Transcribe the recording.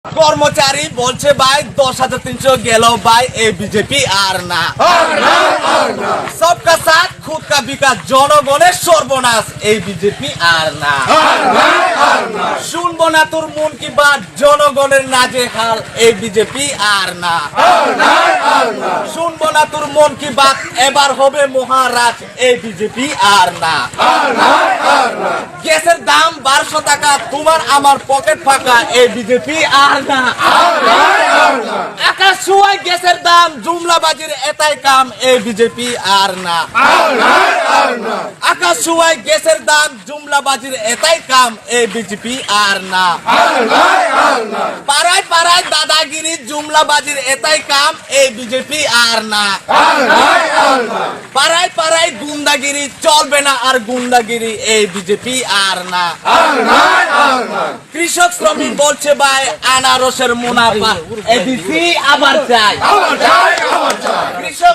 কর্মচারী বলছে ভাই 10,300 গেল ভাই এই বিজেপি আর না। সবকা সাথ খুদ কা বিকাশ, জনগণের সর্বনাশ এই বিজেপি আর না। শুনবো না তোর মন কি বাত, জনগণের নাজেহাল এই বিজেপি আর না। শুনবো না তোর মন কি বাত, এবার হবে মহারাজ এই বিজেপি আর না। গ্যাসের দাম 1200 টাকা, তোমার আমার পকেট ফাঁকা এই বিজেপি আর না। আকাশ ছুঁয়ায় গ্যাসের দাম, জুমলাবাজির এটাই কাম এই বিজেপি আর না। আকাশ ছুঁয়ায় গ্যাসের দাম, জুমলাবাজির এটাই কাম এই বিজেপি আর না। পাড়ায় পাড়ায় দাদাগিরি, জুমলাবাজির এটাই কাম এই বিজেপি আর না। পাড়ায় পাড়ায় গুন্ডাগিরি, চলবে না আর গুন্ডাগিরি এই বিজেপি আর না। কৃষক শ্রমিক বলছে ভাই আনারসের মুনাফা এডিসি আবার চাই।